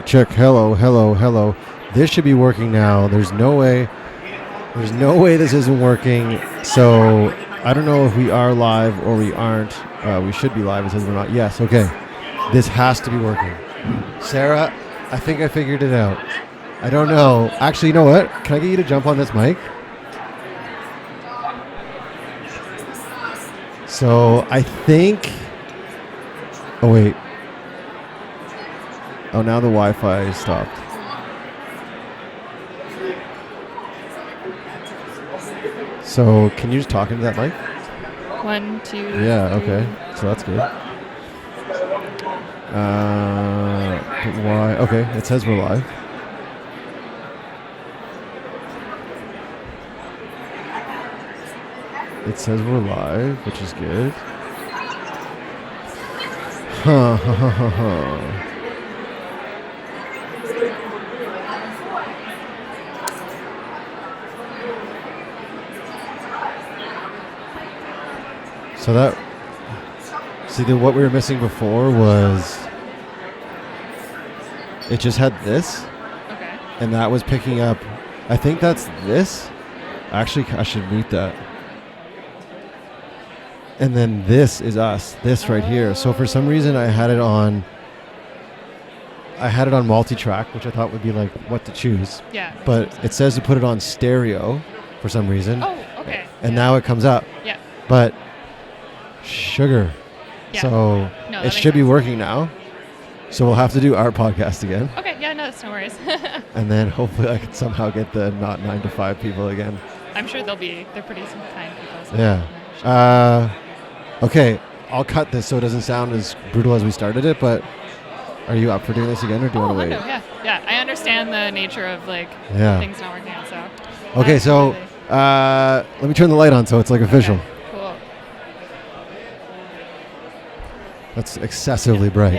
Check. Hello. This should be working now. There's no way this isn't working. So I don't know if we are live or we aren't. We should be live. It says we're not. Yes. Okay. This has to be working. Sarah, I think I figured it out. I don't know. Actually, you know what? Can I get you to jump on this mic? So I think... Oh, wait. Oh, now the Wi-Fi stopped. So can you just talk into that mic? 1, 2. Yeah, okay. So that's good. But why? Okay, it says we're live. It says we're live, which is good. Huh. So that... See, what we were missing before was... It just had this. Okay. And that was picking up... I think that's this. Actually, I should mute that. And then this is us. This right here. So for some reason, I had it on multi-track, which I thought would be like what to choose. Yeah. But it says to put it on stereo for some reason. Oh, okay. And now it comes up. Yeah. But sugar. Yeah. So No, it should be working now. So we'll have to do our podcast again. Okay. Yeah. No, that's no worries. And then hopefully I can somehow get the not 9 to 5 people again. I'm sure they're pretty kind people. So Yeah. Okay, I'll cut this so it doesn't sound as brutal as we started it, but are you up for doing this again, or do you want to wait? Yeah. I understand the nature of things not working out, so. Okay, so let me turn the light on so it's like official. Okay, cool. That's excessively bright.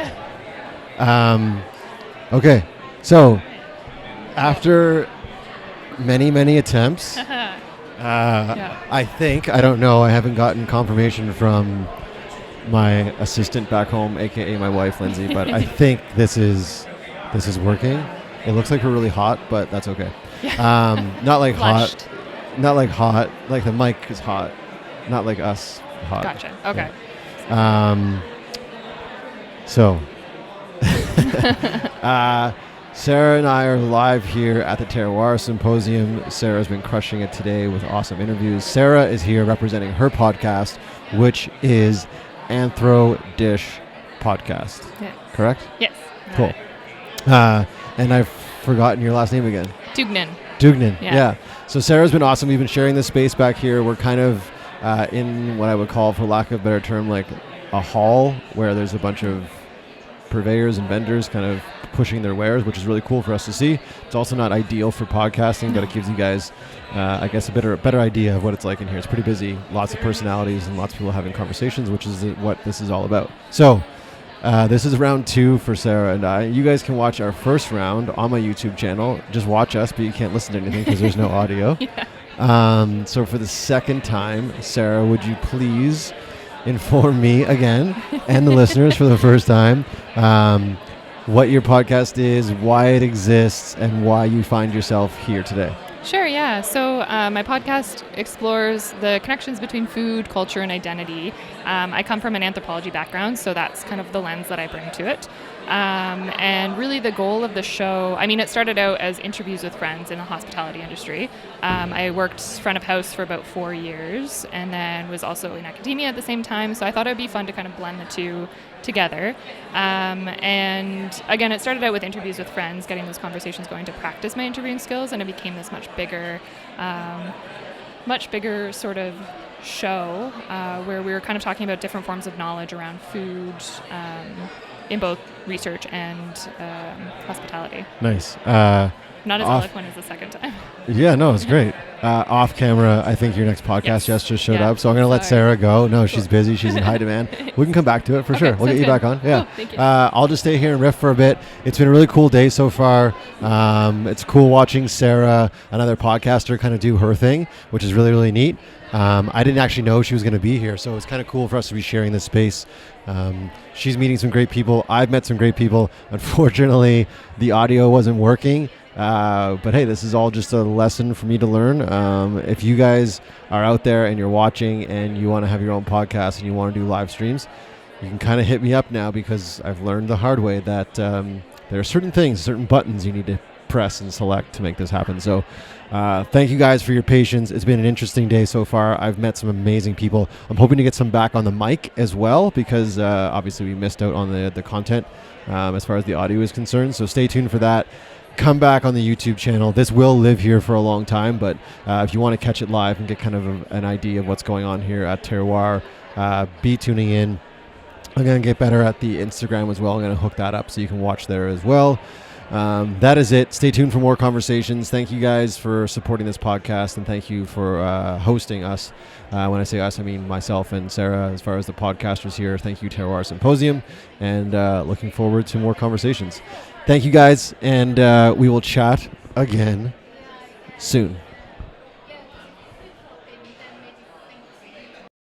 Yeah. Okay, so after many attempts, I don't know, I haven't gotten confirmation from my assistant back home, aka my wife Lindsay, but I think this is working. It looks like we're really hot, but that's okay. Yeah. Not like Flushed. hot, like the mic is hot, not like us hot. Gotcha. Okay. Yeah. So Sarah and I are live here at the Terrior Symposium. Sarah's been crushing it today with awesome interviews. Sarah is here representing her podcast, which is Anthro Dish Podcast. Yeah. Correct? Yes. Cool. And I've forgotten your last name again. Dugnan. Yeah. So Sarah's been awesome. We've been sharing this space back here. We're kind of in what I would call, for lack of a better term, like a hall where there's a bunch of purveyors and vendors kind of pushing their wares, which is really cool for us to see. It's also not ideal for podcasting, but it gives you guys, I guess, a better idea of what it's like in here. It's pretty busy, lots of personalities and lots of people having conversations, which is what this is all about. So this is round 2 for Sarah and I. You guys can watch our first round on my YouTube channel. Just watch us, but you can't listen to anything because there's no audio. Yeah. So for the second time, Sarah, would you please inform me again and the listeners for the first time what your podcast is, why it exists, and why you find yourself here today. Sure, yeah. So my podcast explores the connections between food, culture, and identity. I come from an anthropology background, so that's kind of the lens that I bring to it. And really the goal of the show, it started out as interviews with friends in the hospitality industry. I worked front of house for about 4 years and then was also in academia at the same time. So I thought it would be fun to kind of blend the two together. And again, it started out with interviews with friends, getting those conversations going to practice my interviewing skills. And it became this much bigger sort of show where we were kind of talking about different forms of knowledge around food, in both research and hospitality. Nice. Not as eloquent as the second time. Yeah, no, it's great. Off camera, I think your next podcast just showed up, so I'm going to let Sarah go. No, she's busy. She's in high demand. We can come back to it for sure. We'll get you back on. Yeah. Cool, thank you. I'll just stay here and riff for a bit. It's been a really cool day so far. It's cool watching Sarah, another podcaster, kind of do her thing, which is really, really neat. I didn't actually know she was going to be here, so it's kind of cool for us to be sharing this space. She's meeting some great people. I've met some great people. Unfortunately, the audio wasn't working. But hey, this is all just a lesson for me to learn. If you guys are out there and you're watching and you want to have your own podcast and you want to do live streams, you can kind of hit me up now, because I've learned the hard way that there are certain things, certain buttons you need to press and select to make this happen. So thank you guys for your patience. It's been an interesting day so far. I've met some amazing people. I'm hoping to get some back on the mic as well, because obviously we missed out on the content as far as the audio is concerned. So stay tuned for that. Come back on the YouTube channel. This will live here for a long time, but if you want to catch it live and get kind of an idea of what's going on here at Terrior, be tuning in. I'm going to get better at the Instagram as well. I'm going to hook that up so you can watch there as well. That is it. Stay tuned for more conversations. Thank you guys for supporting this podcast, and thank you for hosting us. When I say us, I mean myself and Sarah, as far as the podcasters here. Thank you, Terrior Symposium, and looking forward to more conversations. Thank you guys, and we will chat again soon.